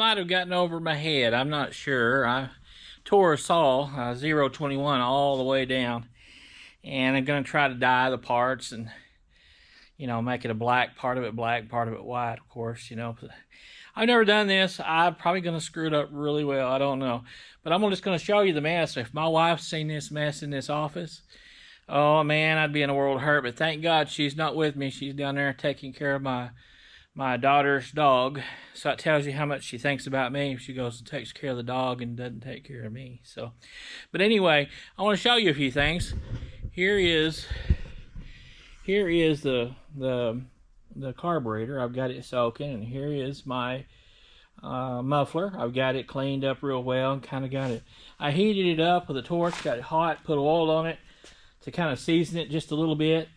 might have gotten over my head. I'm not sure. I tore a saw 021 all the way down, and I'm gonna try to dye the parts and, you know, make it a black, part of it black, part of it white, of course, you know. I've never done this. I'm probably gonna screw it up really well. I don't know, but I'm just gonna show you the mess. If my wife's seen this mess in this office, oh man, I'd be in a world of hurt. But thank God she's not with me. She's down there taking care of my daughter's dog. So it tells you how much she thinks about me if she goes and takes care of the dog and doesn't take care of me. So, but anyway, I want to show you a few things. Here is the carburetor. I've got it soaking, and here is my muffler. I've got it cleaned up real well and kind of got it. I heated it up with a torch, got it hot, put oil on it to kind of season it just a little bit.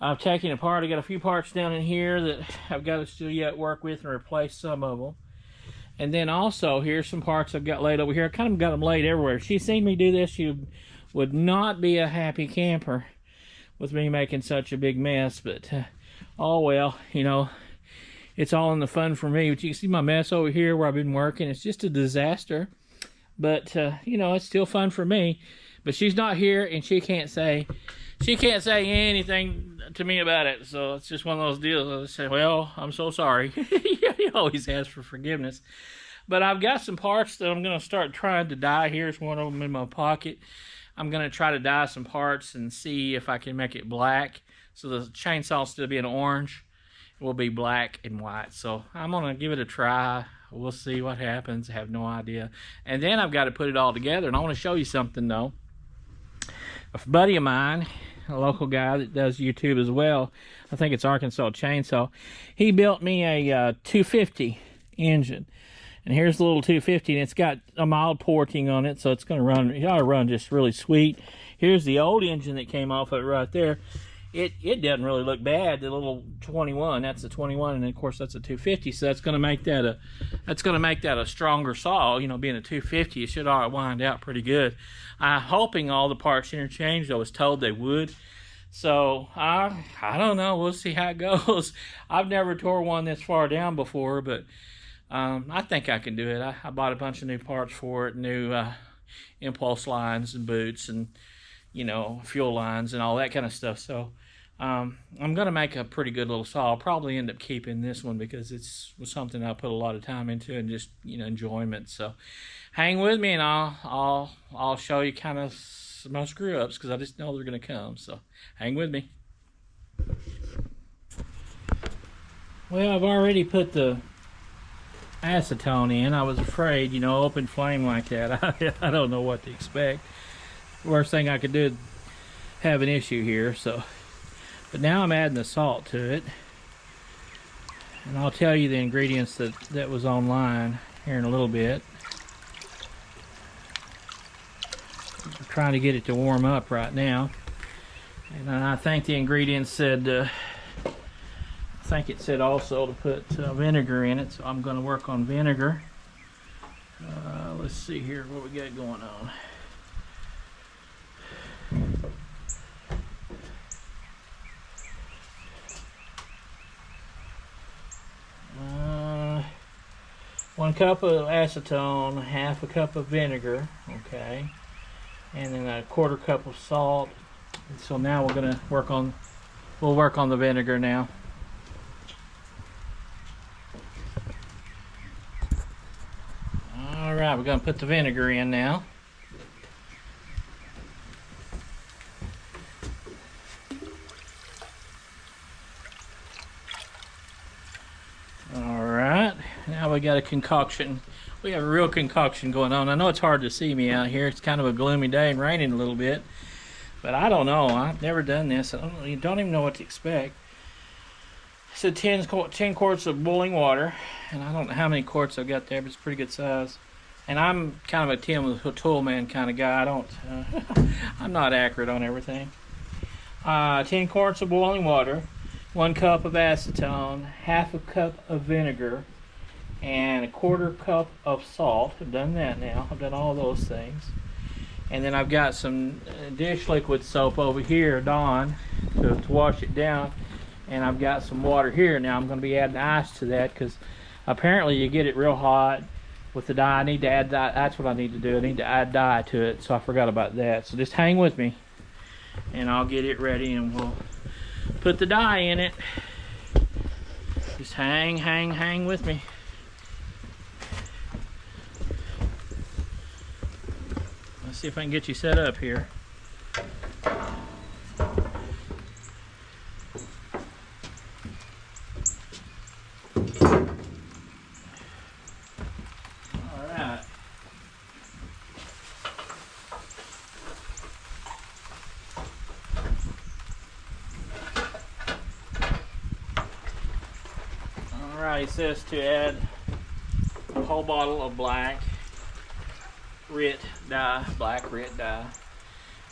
I've taken it apart. I got a few parts down in here that I've got to still yet work with and replace some of them. And then also here's some parts I've got laid over here. I kind of got them laid everywhere. If she's seen me do this, she would not be a happy camper with me making such a big mess. But oh well, you know, it's all in the fun for me. But you can see my mess over here where I've been working. It's just a disaster, but you know, it's still fun for me. But she's not here, and she can't say anything to me about it. So it's just one of those deals. I say, well, I'm so sorry. You always ask for forgiveness. But I've got some parts that I'm going to start trying to dye. Here's one of them in my pocket. I'm going to try to dye some parts and see if I can make it black. So the chainsaw, instead of being orange, will be black and white. So I'm going to give it a try. We'll see what happens. I have no idea. And then I've got to put it all together. And I want to show you something, though. A buddy of mine, a local guy that does YouTube as well, I think it's Arkansas Chainsaw, he built me a 250 engine. And here's the little 250, and it's got a mild porting on it, so it's going to run, it ought to run just really sweet. Here's the old engine that came off of it right there. It doesn't really look bad. The little 21, that's a 21, and of course that's a 250. So that's going to make that a stronger saw. You know, being a 250, it should all wind out pretty good. I'm hoping all the parts interchanged. I was told they would. So I don't know. We'll see how it goes. I've never tore one this far down before, but I think I can do it. I bought a bunch of new parts for it, new impulse lines and boots, and you know, fuel lines and all that kind of stuff. So I'm going to make a pretty good little saw. I'll probably end up keeping this one because it was something I put a lot of time into and just, you know, enjoyment. So hang with me, and I'll show you kind of my screw ups because I just know they're going to come. So hang with me. Well, I've already put the acetone in. I was afraid, you know, open flame like that. I don't know what to expect. Worst thing I could do is have an issue here. So, but now I'm adding the salt to it, and I'll tell you the ingredients that was online here in a little bit. I'm trying to get it to warm up right now, and I think the ingredients said I think it said also to put vinegar in it, so I'm going to work on vinegar. Let's see here what we got going on. 1 cup of acetone, half a cup of vinegar, okay, and then a 1/4 cup of salt. And so now we're gonna work on the vinegar now. All right, we're gonna put the vinegar in now. Now we got a concoction. We have a real concoction going on. I know it's hard to see me out here. It's kind of a gloomy day and raining a little bit. But I don't know. I've never done this. You don't even know what to expect. It's a 10 quarts of boiling water. And I don't know how many quarts I've got there, but it's a pretty good size. And I'm kind of a Tim the Tool Man kind of guy. I'm not accurate on everything. 10 quarts of boiling water. 1 cup of acetone, half a cup of vinegar, and a 1/4 cup of salt. I've done that now. I've done all those things. And then I've got some dish liquid soap over here, Dawn, to wash it down. And I've got some water here. Now I'm going to be adding ice to that because apparently you get it real hot with the dye. I need to add dye. That's what I need to do. I need to add dye to it, so I forgot about that. So just hang with me, and I'll get it ready, and we'll put the dye in it. Just hang with me. Let's see if I can get you set up here. It says to add a whole bottle of black RIT dye,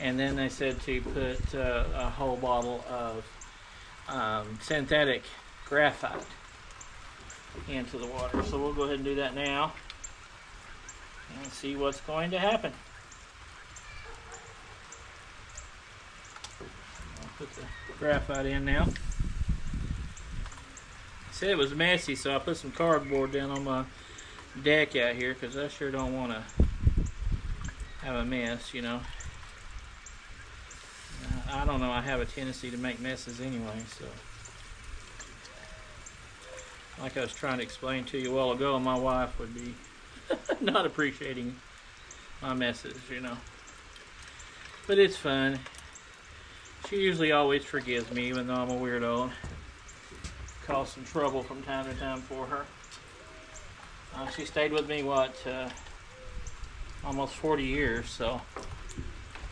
and then they said to put a whole bottle of synthetic graphite into the water. So we'll go ahead and do that now and see what's going to happen. I'll put the graphite in now. Said it was messy, so I put some cardboard down on my deck out here because I sure don't want to have a mess, you know. I don't know, I have a tendency to make messes anyway, so. Like I was trying to explain to you a while ago, my wife would be not appreciating my messes, you know. But it's fun. She usually always forgives me, even though I'm a weirdo. Cause some trouble from time to time for her. She stayed with me, what, almost 40 years, so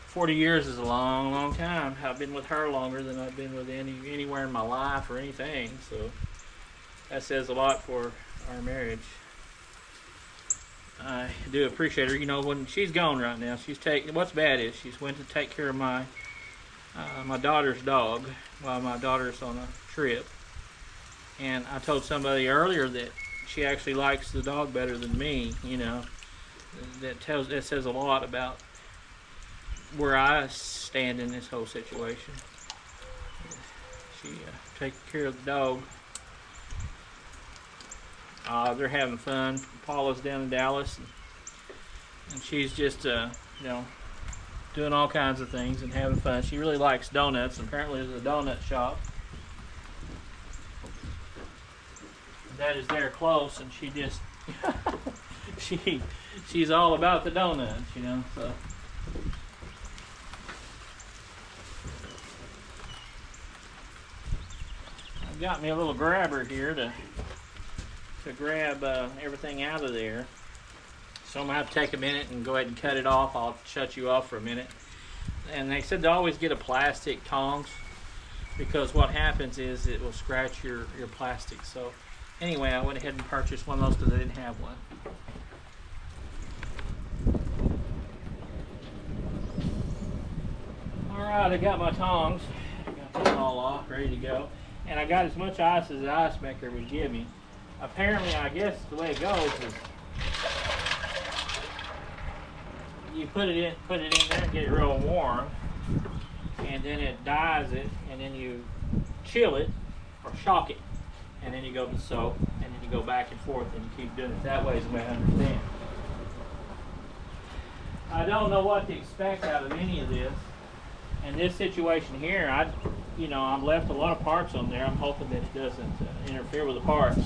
40 years is a long time. I've been with her longer than I've been with anywhere in my life or anything, so that says a lot for our marriage. I do appreciate her. You know, when she's gone right now, what's bad is she's went to take care of my daughter's dog while my daughter's on a trip. And I told somebody earlier that she actually likes the dog better than me, you know. That says a lot about where I stand in this whole situation. She takes care of the dog. They're having fun. Paula's down in Dallas, and she's just, you know, doing all kinds of things and having fun. She really likes donuts. Apparently there's a donut shop that is there close, and she just she's all about the donuts, you know. So I've got me a little grabber here to grab everything out of there. So I'm gonna have to take a minute and go ahead and cut it off. I'll shut you off for a minute. And they said to always get a plastic tongs, because what happens is it will scratch your plastic. So anyway, I went ahead and purchased one of those because I didn't have one. Alright, I got my tongs. Got them all off, ready to go. And I got as much ice as the ice maker would give me. Apparently, I guess the way it goes is you put it in there and get it real warm, and then it dyes it, and then you chill it or shock it. And then you go to soak, and then you go back and forth, and you keep doing it that way is the way I understand. I don't know what to expect out of any of this. In this situation here, I've left a lot of parts on there. I'm hoping that it doesn't interfere with the parts.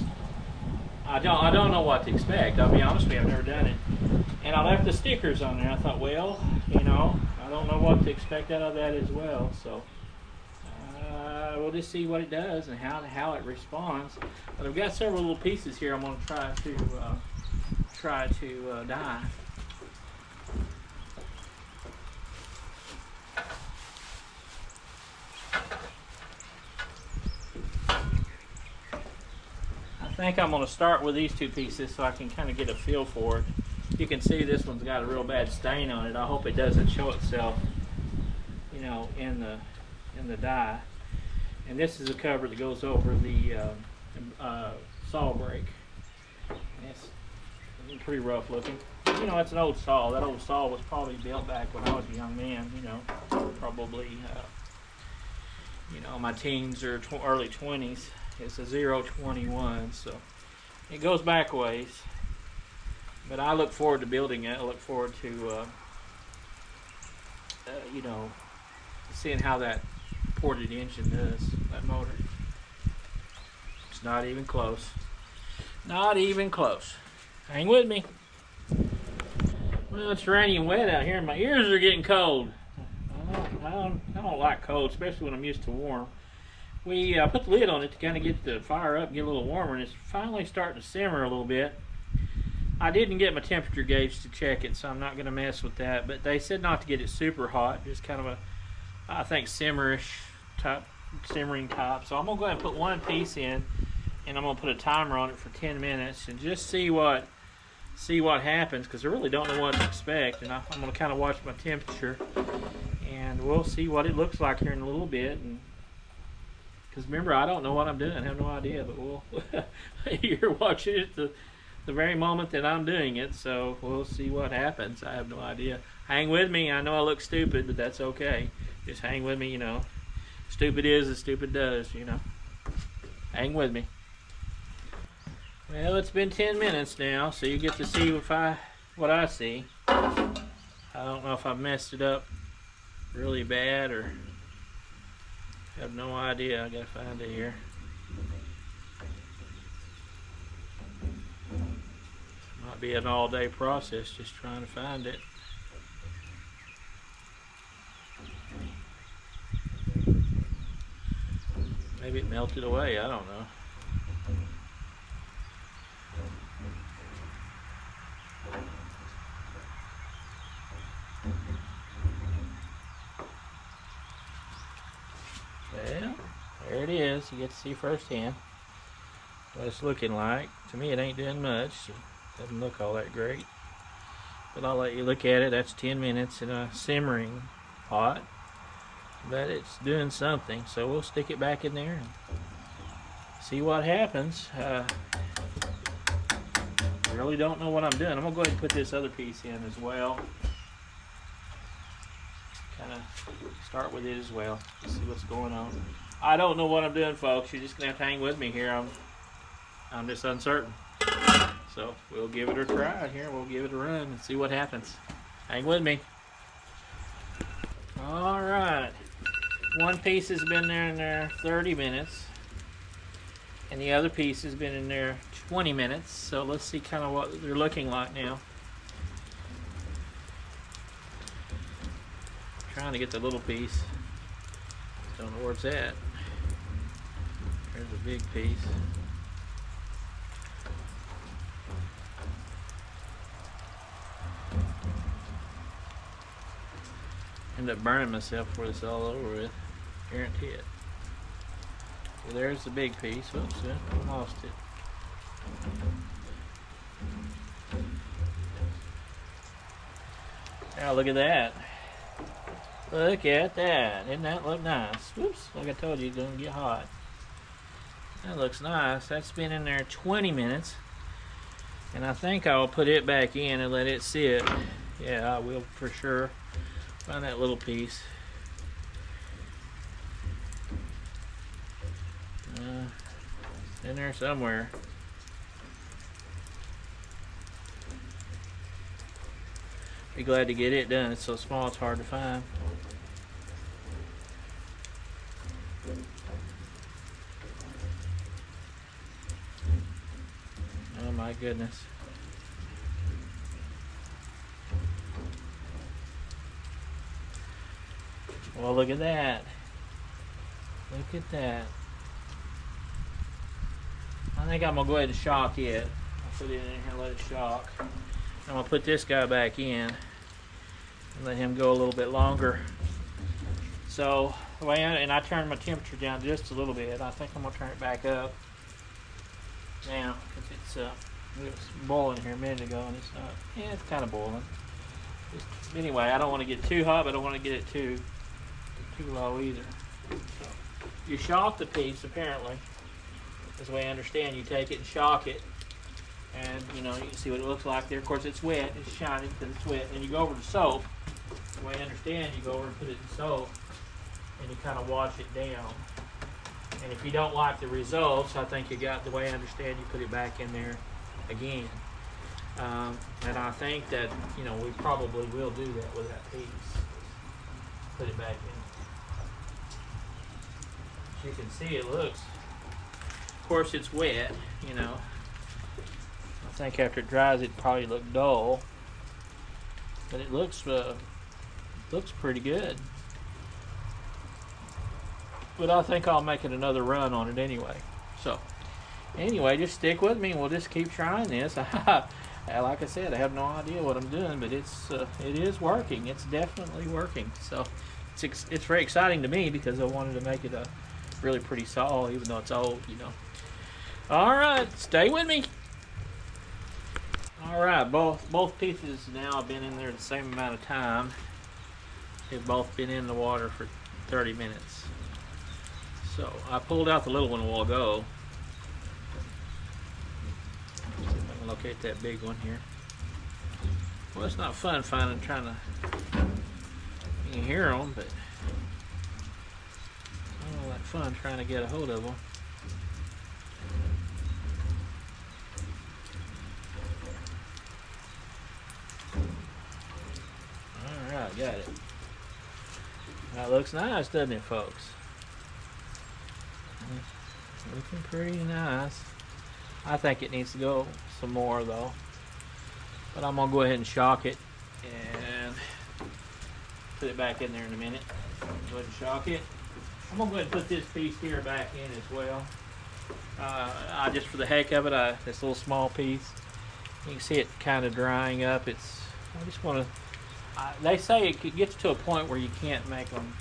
I don't know what to expect. I'll be honest with you, I've never done it. And I left the stickers on there. I thought, well, you know, I don't know what to expect out of that as well. So we'll just see what it does and how it responds. But I've got several little pieces here I'm going to try to dye. I think I'm going to start with these two pieces so I can kind of get a feel for it. You can see this one's got a real bad stain on it. I hope it doesn't show itself, you know, in the dye. And this is a cover that goes over the saw brake. And it's pretty rough looking. You know, it's an old saw. That old saw was probably built back when I was a young man, you know, probably, you know, my teens or early 20s. It's a 021, so it goes back ways. But I look forward to building it. I look forward to, you know, seeing how that ported engine does, that motor. It's not even close. Not even close. Hang with me. Well, it's rainy and wet out here, and my ears are getting cold. I don't like cold, especially when I'm used to warm. We put the lid on it to kind of get the fire up, get a little warmer, and it's finally starting to simmer a little bit. I didn't get my temperature gauge to check it, so I'm not going to mess with that. But they said not to get it super hot, just kind of a, I think, simmering type. So I'm going to go ahead and put one piece in, and I'm going to put a timer on it for 10 minutes and just see what happens, because I really don't know what to expect. And I'm going to kind of watch my temperature, and we'll see what it looks like here in a little bit. And because remember, I don't know what I'm doing. I have no idea, but we'll you're watching it the very moment that I'm doing it, so we'll see what happens. I have no idea. Hang with me. I know I look stupid, but that's okay. Just hang with me, you know. Stupid is as stupid does, you know. Hang with me. Well, it's been 10 minutes now, so you get to see what I see. I don't know if I messed it up really bad, or I have no idea. I gotta find it here. Might be an all-day process just trying to find it. Maybe it melted away, I don't know. Well, there it is. You get to see firsthand what it's looking like. To me, it ain't doing much. It doesn't look all that great. But I'll let you look at it. That's 10 minutes in a simmering pot. But it's doing something. So we'll stick it back in there and see what happens. I really don't know what I'm doing. I'm going to go ahead and put this other piece in as well. Kind of start with it as well. See what's going on. I don't know what I'm doing, folks. You're just going to have to hang with me here. I'm just uncertain. So we'll give it a try here. We'll give it a run and see what happens. Hang with me. All right. One piece has been there in there 30 minutes. And the other piece has been in there 20 minutes. So let's see kind of what they're looking like now. Trying to get the little piece. Don't know where it's at. There's a big piece. End up burning myself before this is all over with. Guarantee it. Well, there's the big piece. Whoops, I lost it. Now look at that. Look at that. Doesn't that look nice? Whoops, like I told you, it's going to get hot. That looks nice. That's been in there 20 minutes. And I think I'll put it back in and let it sit. Yeah, I will for sure. Find that little piece. In there somewhere. Be glad to get it done. It's so small it's hard to find. Oh my goodness. Well, look at that. Look at that. I think I'm going to go ahead and shock it. I'll put it in here and let it shock. I'm going to put this guy back in and let him go a little bit longer. So, the way I turned my temperature down just a little bit. I think I'm going to turn it back up now, because it was boiling here a minute ago and it's not. Yeah, it's kind of boiling. Anyway, I don't want to get too hot, but I don't want to get it too low either. So, you shock the piece, apparently. That's the way I understand. You take it and shock it, and you know, you can see what it looks like there. Of course, it's wet. It's shiny because it's wet. And you go over to soap. The way I understand, you go over and put it in soap, and you kind of wash it down. And if you don't like the results, I think you got, the way I understand, you put it back in there again. And I think that, you know, we probably will do that with that piece. Put it back in. As you can see, it looks, of course it's wet, you know. I think after it dries it'd probably look dull, but it looks pretty good. But I think I'll make it another run on it anyway. So anyway, just stick with me and we'll just keep trying this. Like I said, I have no idea what I'm doing, but it is working. It's definitely working. So it's very exciting to me because I wanted to make it a really pretty saw, even though it's old, you know. All right, stay with me. All right, both pieces now have been in there the same amount of time. They've both been in the water for 30 minutes. So I pulled out the little one a while ago. See if I can locate that big one here. Well, it's not fun trying to, you can hear them, but I don't like fun trying to get a hold of them. Alright, got it. That looks nice, doesn't it, folks? Looking pretty nice. I think it needs to go some more though, but I'm gonna go ahead and shock it and put it back in there in a minute. Go ahead and shock it. I'm gonna go ahead and put this piece here back in as well. I just, for the heck of it, this little small piece, you can see it kind of drying up. I just want to, they say it gets to a point where you can't make them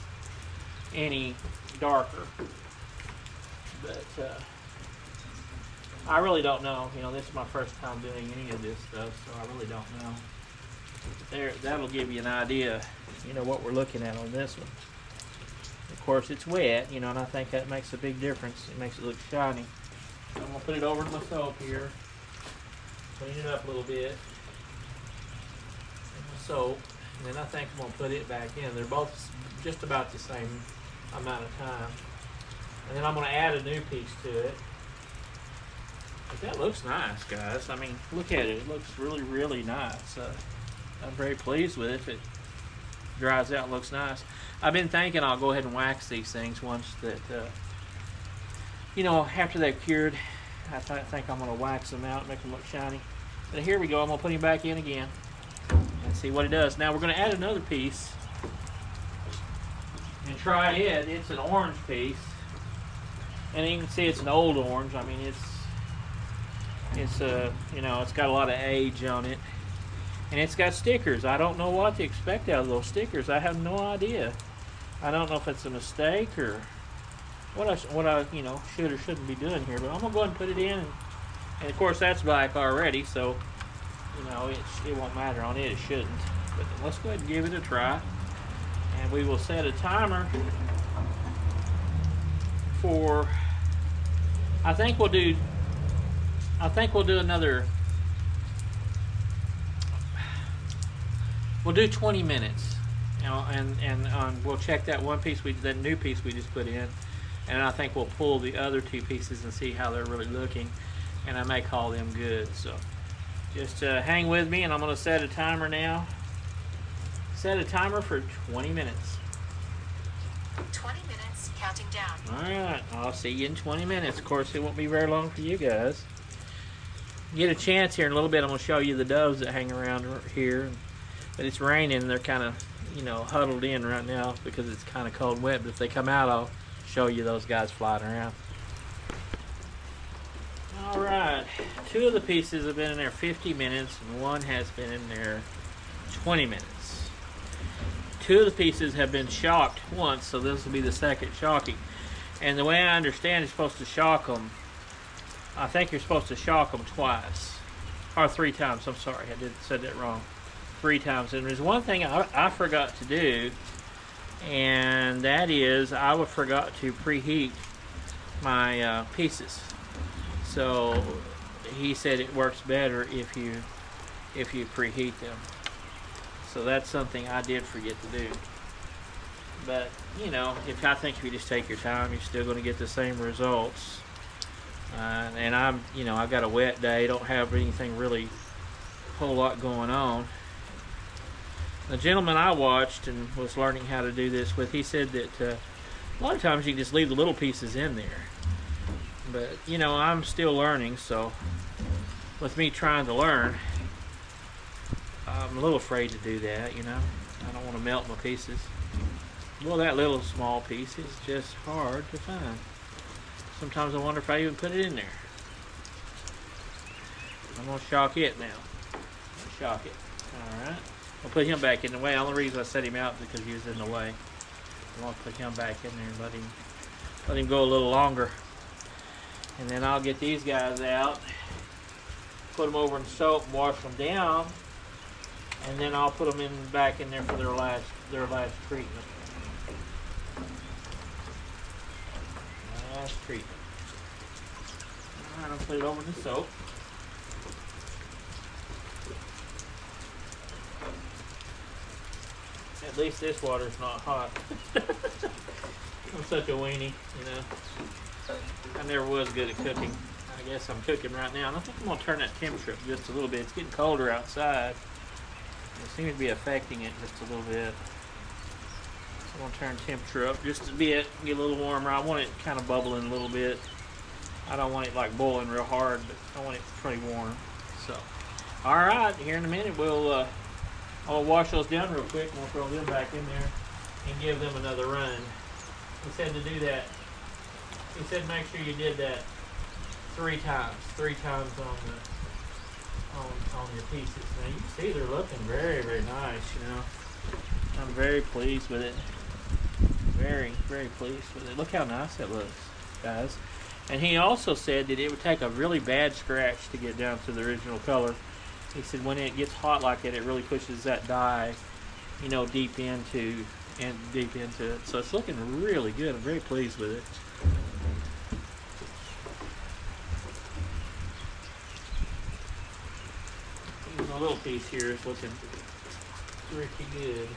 any darker, but I really don't know. You know, this is my first time doing any of this stuff, so I really don't know. That'll give you an idea, you know, what we're looking at on this one. Of course, it's wet, you know, and I think that makes a big difference. It makes it look shiny. I'm going to put it over to my soap here, clean it up a little bit, and my soap, and then I think I'm going to put it back in. They're both just about the same amount of time. And then I'm going to add a new piece to it. But that looks nice, guys. I mean, look at it. It looks really, really nice. I'm very pleased with it. If it dries out, it looks nice. I've been thinking I'll go ahead and wax these things once that, you know, after they've cured. I think I'm going to wax them out, make them look shiny. But here we go. I'm going to put him back in again and see what it does. Now we're going to add another piece and try it. It's an orange piece, and you can see it's an old orange. I mean, it's you know, it's got a lot of age on it, and it's got stickers. I don't know what to expect out of those stickers. I have no idea. I don't know if it's a mistake or what I you know, should or shouldn't be doing here, but I'm gonna go ahead and put it in, and of course that's black already, so you know it won't matter on it. It shouldn't. But let's go ahead and give it a try, and we will set a timer for. I think we'll do another. We'll do 20 minutes, you know, and we'll check that one piece that new piece we just put in. And I think we'll pull the other two pieces and see how they're really looking, and I may call them good. So just hang with me, and I'm going to set a timer now. Set a timer for 20 minutes. 20 minutes, counting down. Alright, I'll see you in 20 minutes. Of course, it won't be very long for you guys. Get a chance here in a little bit. I'm going to show you the doves that hang around here. But it's raining. They're kind of, you know, huddled in right now because it's kind of cold and wet. But if they come out, I'll show you those guys flying around. Alright, two of the pieces have been in there 50 minutes and one has been in there 20 minutes. Two of the pieces have been shocked once, so this will be the second shocking. And the way I understand you're supposed to shock them, I think you're supposed to shock them twice. Or 3 times, I'm sorry, I said that wrong. 3 times. And there's one thing I forgot to do, and that is I forgot to preheat my pieces. So he said it works better if you preheat them. So that's something I did forget to do. But you know, I think if you just take your time, you're still going to get the same results. And I've got a wet day. Don't have anything really whole lot going on. The gentleman I watched and was learning how to do this with, he said that a lot of times you can just leave the little pieces in there. But, you know, I'm still learning, so with me trying to learn, I'm a little afraid to do that, you know. I don't want to melt my pieces. Well, that little small piece is just hard to find. Sometimes I wonder if I even put it in there. I'm going to shock it now. Shock it. Alright. I'll put him back in the way. The only reason I set him out is because he was in the way. I want to put him back in there and let him go a little longer. And then I'll get these guys out, put them over in soap and wash them down, and then I'll put them back in there for their last treatment. Last treatment. Alright, I'll put it over in the soap. At least this water's not hot. I'm such a weenie, you know. I never was good at cooking. I guess I'm cooking right now. And I think I'm going to turn that temperature up just a little bit. It's getting colder outside. It seems to be affecting it just a little bit. I'm going to turn temperature up just a bit, get a little warmer. I want it kind of bubbling a little bit. I don't want it like boiling real hard, but I want it pretty warm. So, alright, here in a minute I'll wash those down real quick and we'll throw them back in there and give them another run. He said to do that. He said make sure you did that 3 times. 3 times on your pieces. Now you can see they're looking very, very nice, you know. I'm very pleased with it. Very, very pleased with it. Look how nice that looks, guys. And he also said that it would take a really bad scratch to get down to the original color. He said when it gets hot like that, it really pushes that dye, you know, deep into it. So it's looking really good. I'm very pleased with it. Even a little piece here is looking pretty good.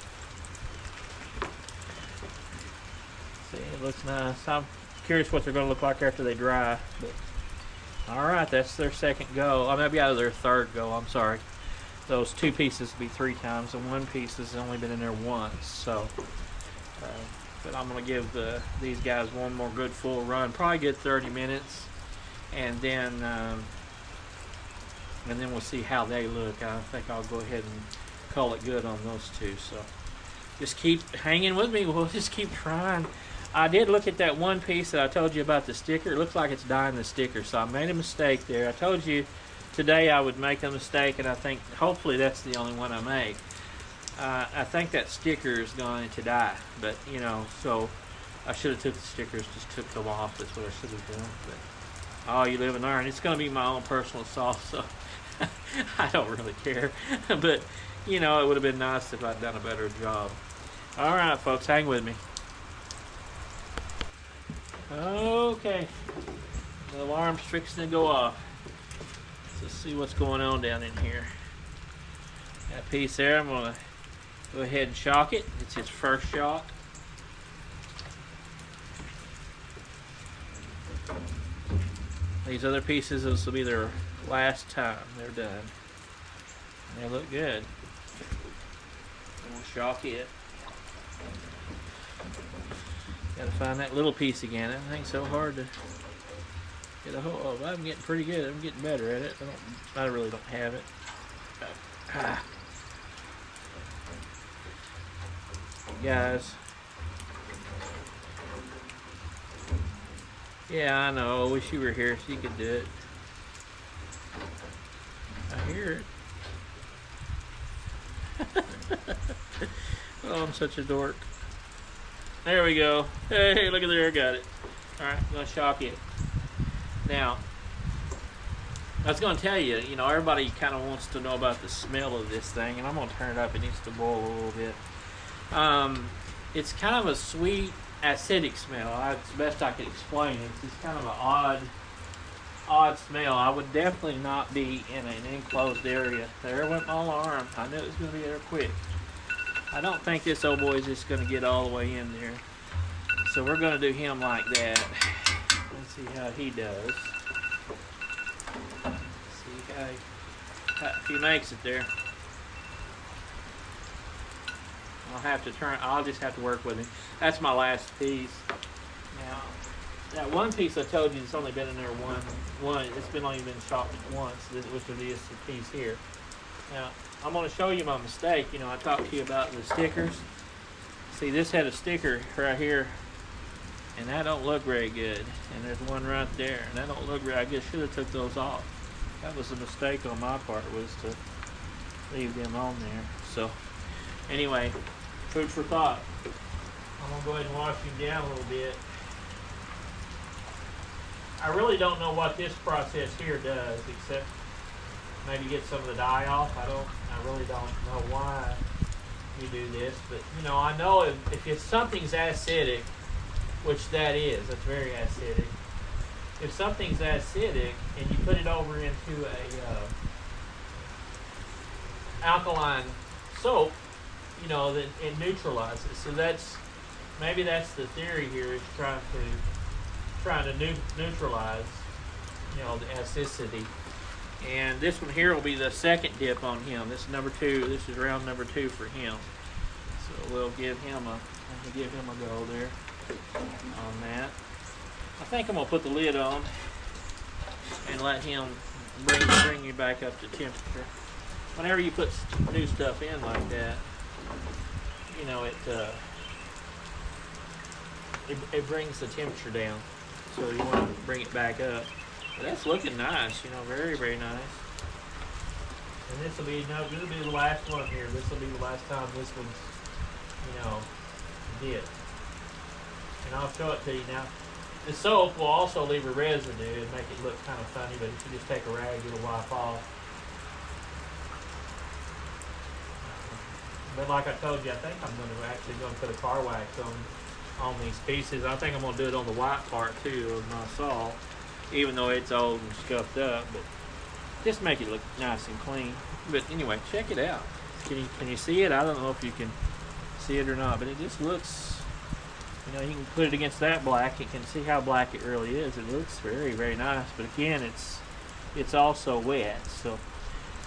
See, it looks nice. I'm curious what they're going to look like after they dry. But alright, that's their second go. I may be out of their third go, I'm sorry. Those 2 pieces will be 3 times, and 1 piece has only been in there once. So, but I'm going to give these guys one more good full run, probably good 30 minutes, and then we'll see how they look. I think I'll go ahead and call it good on those 2. So, just keep hanging with me. We'll just keep trying. I did look at that 1 piece that I told you about the sticker. It looks like it's dyeing the sticker, so I made a mistake there. I told you today I would make a mistake, and I think hopefully that's the only one I make. I think that sticker is going to dye, but you know, so I should have took the stickers, just took them off. That's what I should have done. But oh, you live and learn. It's going to be my own personal sauce, so I don't really care. But you know, it would have been nice if I'd done a better job. All right, folks, hang with me. Okay, the alarm's fixing to go off. Let's see what's going on down in here. That piece there, I'm going to go ahead and shock it. It's his first shock. These other pieces, this will be their last time they're done. They look good. And we'll shock it. Gotta find that little piece again. That thing's so hard to get a hold of. I'm getting pretty good. I'm getting better at it. I really don't have it. Guys. Yeah, I know. I wish you were here so you could do it. I hear it. Oh, I'm such a dork. There we go. Hey, look at there, I got it. Alright, I'm going to shock it. Now, I was going to tell you, you know, everybody kind of wants to know about the smell of this thing, and I'm going to turn it up. It needs to boil a little bit. It's kind of a sweet, acidic smell. That's the best I could explain it. It's kind of an odd smell. I would definitely not be in an enclosed area. There went my alarm. I knew it was going to be there quick. I don't think this old boy is just going to get all the way in there. So we're going to do him like that. Let's see how he does. See how if he makes it there. I'll just have to work with him. That's my last piece. Now, that one piece I told you, it's only been in there it's only been shot once, which is this piece here. Now, I'm going to show you my mistake. You know, I talked to you about the stickers. See, this had a sticker right here, and that don't look very good. And there's one right there, and that don't look very. I just should have took those off. That was a mistake on my part, was to leave them on there. So, anyway, food for thought. I'm going to go ahead and wash him down a little bit. I really don't know what this process here does, except maybe get some of the dye off. I really don't know why you do this, but you know, I know if something's acidic, which that is, that's very acidic. If something's acidic and you put it over into a alkaline soap, you know, that it neutralizes. So maybe that's the theory here, is trying to neutralize, you know, the acidity. And this one here will be the second dip on him. This is number 2. This is round number 2 for him. So we'll give him a go there on that. I think I'm gonna put the lid on and let him bring you back up to temperature. Whenever you put new stuff in like that, you know, it brings the temperature down. So you want to bring it back up. But that's looking nice, you know, very, very nice. And this will be the last one here. This will be the last time this one's, you know, dipped. And I'll show it to you now. The soap will also leave a residue and make it look kind of funny, but if you just take a rag, it'll wipe off. But like I told you, I think I'm going to put a car wax on these pieces. I think I'm going to do it on the white part too of my saw, even though it's old and scuffed up, but just make it look nice and clean. But anyway, check it out. Can you see it? I don't know if you can see it or not, but it just looks, you know, you can put it against that black, you can see how black it really is. It looks very, very nice, but again, it's also wet, so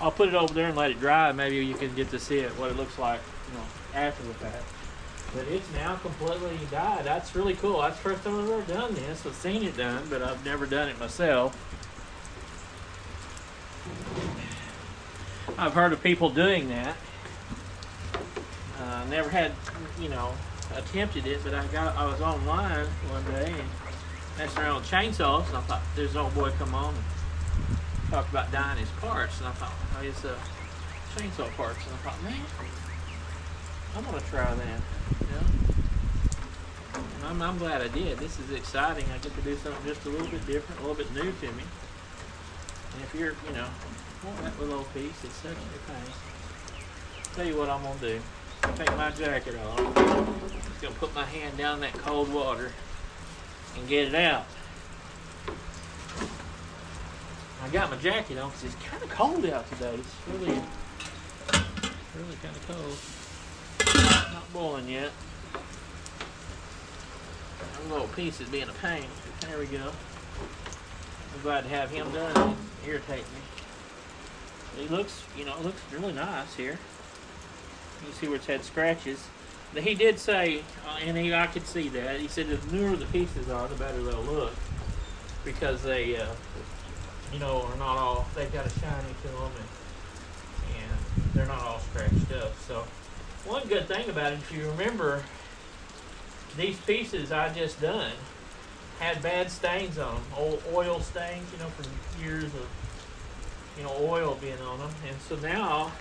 I'll put it over there and let it dry. Maybe you can get to see it, what it looks like, you know, after the fact. But it's now completely dyed. That's really cool. That's the first time I've ever done this. I've seen it done, but I've never done it myself. I've heard of people doing that. Never had, you know, attempted it, but I was online one day and messing around with chainsaws, and I thought, there's an old boy come on and talked about dyeing his parts, and I thought, oh, it's chainsaw parts, and I thought, man, I'm gonna try that. You know? And I'm glad I did. This is exciting. I get to do something just a little bit different, a little bit new to me. And if you're, you know, want that little piece, it's such a pain. Tell you what I'm gonna do. I'll take my jacket off. I'm just gonna put my hand down in that cold water and get it out. I got my jacket on because it's kind of cold out today. It's really kind of cold. Not boiling yet. That little piece is being a pain. There we go. I'm glad to have him done. It didn't irritate me. It looks, you know, it looks really nice here. You can see where it's had scratches. But he did say, and I could see that. He said the newer the pieces are, the better they'll look, because they, you know, are not all. They've got a shiny to them, and they're not all scratched up. So, one good thing about it, if you remember, these pieces I just done had bad stains on them, old oil stains, you know, from years of, you know, oil being on them, and so now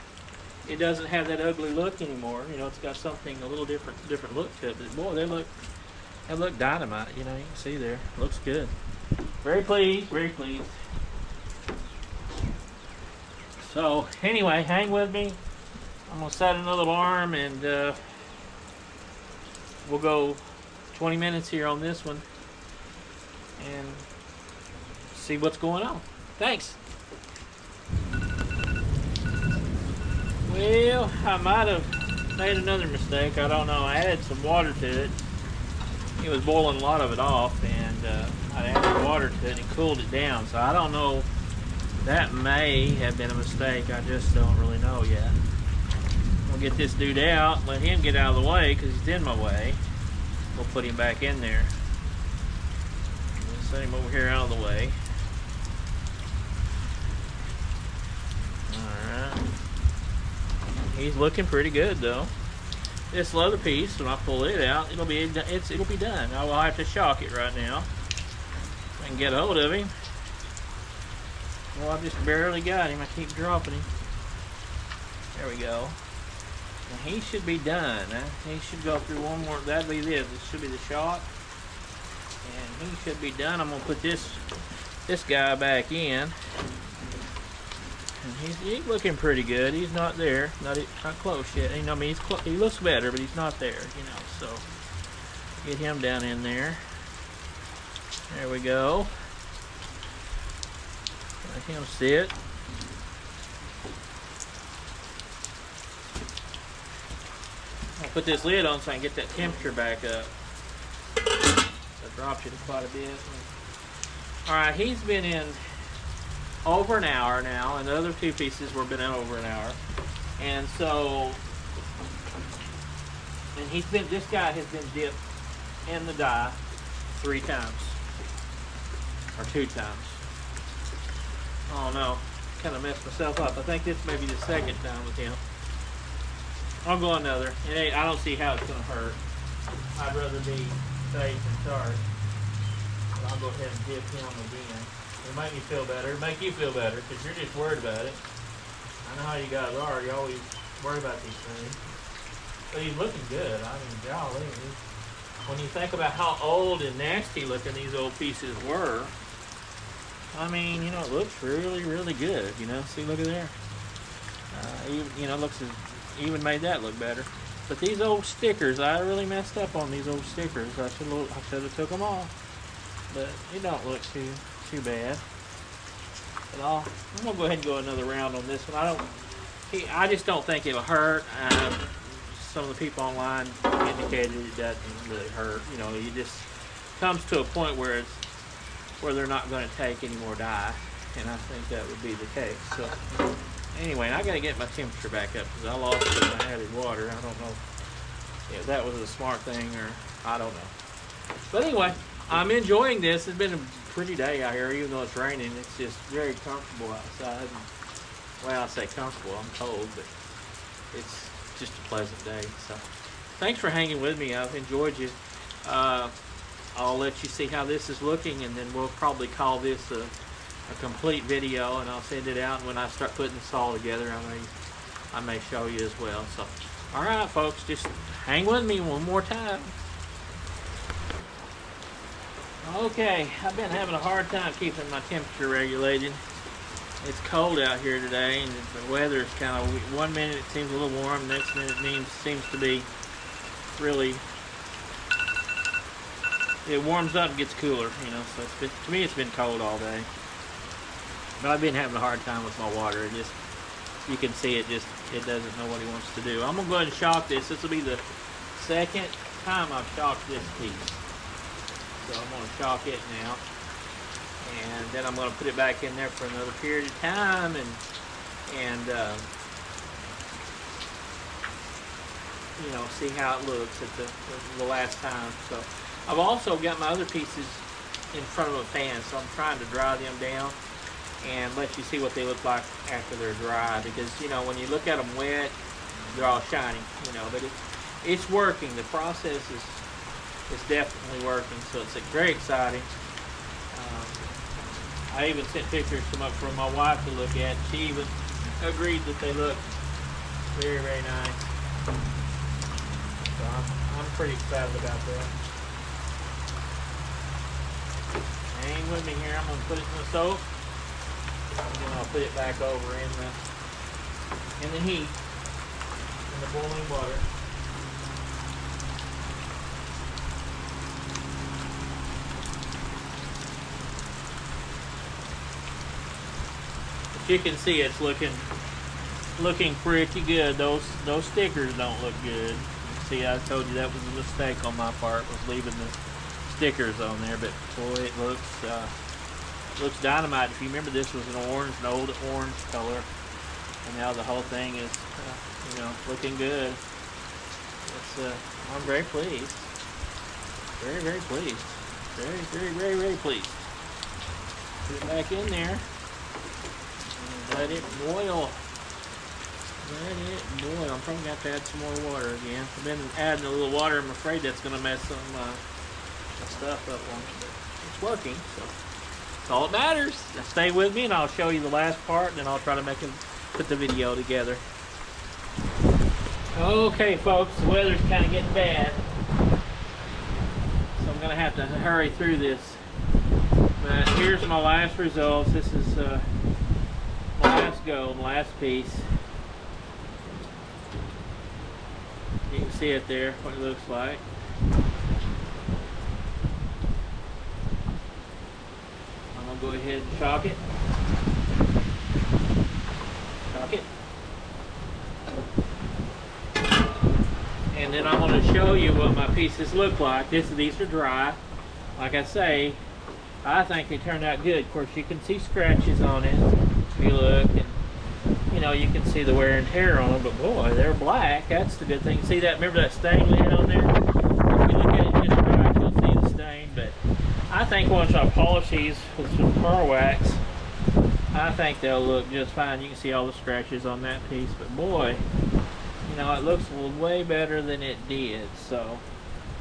it doesn't have that ugly look anymore. You know, it's got something a little different look to it. But boy, they look dynamite. You know, you can see there, looks good. Very pleased, very pleased. So anyway, hang with me. I'm gonna set another alarm, and we'll go 20 minutes here on this one and see what's going on. Thanks. Well, I might have made another mistake. I don't know. I added some water to it. It was boiling a lot of it off, and I added water to it and it cooled it down. So I don't know That may have been a mistake. I just don't really know yet. We'll get this dude out, let him get out of the way because he's in my way. We'll put him back in there. We'll set him over here out of the way. Alright. He's looking pretty good though. This leather piece, when I pull it out, it'll be done. I will have to shock it right now. I can get a hold of him. Well, I just barely got him. I keep dropping him. There we go. Now he should be done. He should go through one more. That'll be this. This should be the shock. And he should be done. I'm gonna put this guy back in. And he's looking pretty good. He's not there, not close yet. I mean, he looks better, but he's not there, you know. So get him down in there. There we go. Let him sit. I'll put this lid on so I can get that temperature back up. I dropped it quite a bit. All right, he's been in over an hour now, and the other two pieces were been in over an hour. And so, this guy has been dipped in the dye 3 times, or 2 times. Oh no, kind of messed myself up. I think this may be the 2nd time with him. I'll go another. I don't see how it's gonna hurt. I'd rather be safe than sorry. But I'll go ahead and dip him again. It'll make me feel better. It'll make you feel better because you're just worried about it. I know how you guys are. You always worry about these things. But he's looking good. I mean, golly. When you think about how old and nasty looking these old pieces were, I mean, you know, it looks really, really good. You know, see, look at there. Even made that look better. But these old stickers, I really messed up on these old stickers. I should have took them off. But it don't look too bad. But I'm gonna go ahead and go another round on this one. I just don't think it'll hurt. Some of the people online indicated it doesn't really hurt. You know, it just comes to a point where they're not going to take any more dye, and I think that would be the case. So anyway, I got to get my temperature back up because I lost it when I added water. I don't know if that was a smart thing or I don't know. But anyway, I'm enjoying this. It's been a pretty day out here, even though it's raining. It's just very comfortable outside. Well, I say comfortable. I'm cold, but it's just a pleasant day. So thanks for hanging with me. I've enjoyed you. I'll let you see how this is looking, and then we'll probably call this a complete video, and I'll send it out. And when I start putting this all together, I may show you as well. So, all right, folks, just hang with me one more time. Okay, I've been having a hard time keeping my temperature regulated. It's cold out here today, and the weather is kind of, one minute it seems a little warm, next minute it seems to be really, it warms up and gets cooler, you know, so to me it's been cold all day. But I've been having a hard time with my water. It just, you can see it doesn't know what it wants to do. I'm going to go ahead and shock this. This will be the 2nd time I've shocked this piece. So I'm going to shock it now. And then I'm going to put it back in there for another period of time and you know, see how it looks at the last time. So I've also got my other pieces in front of a fan, so I'm trying to dry them down and let you see what they look like after they're dry, because you know, when you look at them wet, they're all shiny, you know, but it's working. The process is definitely working, so it's very exciting. I even sent pictures for my wife to look at. She even agreed that they look very, very nice. So I'm pretty excited about that. Hang with me here. I'm going to put it in the soap, and then I'll put it back over in the heat, in the boiling water. You can see it's looking pretty good. Those stickers don't look good. See, I told you that was a mistake on my part, was leaving the stickers on there. But boy, it looks looks dynamite. If you remember, this was an orange, an old orange color, and now the whole thing is, you know, looking good. It's, I'm very pleased. Very, very pleased. Very, very, very, very pleased. Put it back in there and let it boil. Let it boil. I'm probably going to have to add some more water again. I've been adding a little water. I'm afraid that's going to mess some stuff up on it, but it's working, so that's all that matters. Now stay with me and I'll show you the last part, and then I'll try to put the video together. Okay folks, the weather's kind of getting bad, so I'm going to have to hurry through this. But here's my last results. This is my last go, my last piece. You can see it there, what it looks like. I'm going to go ahead and chalk it. Chalk it. And then I'm going to show you what my pieces look like. These are dry. Like I say, I think they turned out good. Of course, you can see scratches on it if you look, and you know, you can see the wear and tear on them, but boy, they're black. That's the good thing. See that? Remember that stain we had on there? If you look at it just right, you'll see the stain. But I think once I polish these with some pearl wax, I think they'll look just fine. You can see all the scratches on that piece, but boy, you know, it looks way better than it did. So,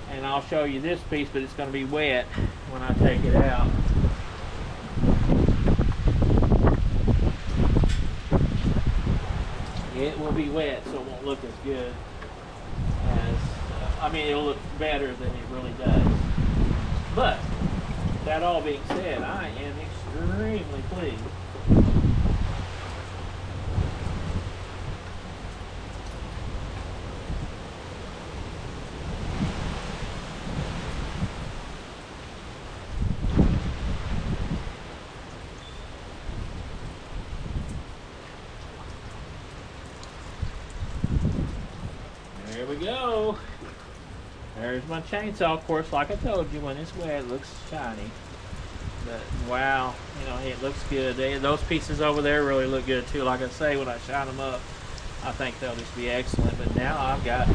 and I'll show you this piece, but it's going to be wet when I take it out. It will be wet, so it won't look as good as, I mean, it'll look better than it really does. But, that all being said, I am extremely pleased. There we go. There's my chainsaw. Of course, like I told you, when it's wet, it looks shiny. But wow, you know, it looks good. Those pieces over there really look good too. Like I say, when I shine them up, I think they'll just be excellent. But now I've got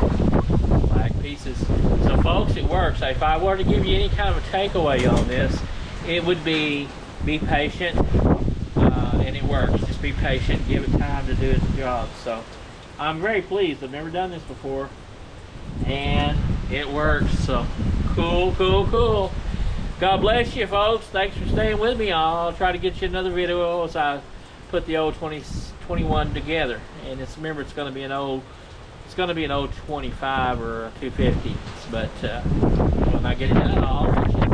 black pieces. So folks, it works. If I were to give you any kind of a takeaway on this, it would be patient, and it works. Just be patient. Give it time to do its job. So I'm very pleased. I've never done this before, and it works. So cool, cool, cool. God bless you, folks. Thanks for staying with me. I'll try to get you another video as I put the old 2021 together. And it's, remember, it's going to be an old 25 or a 250. But when I get it done, I'll let you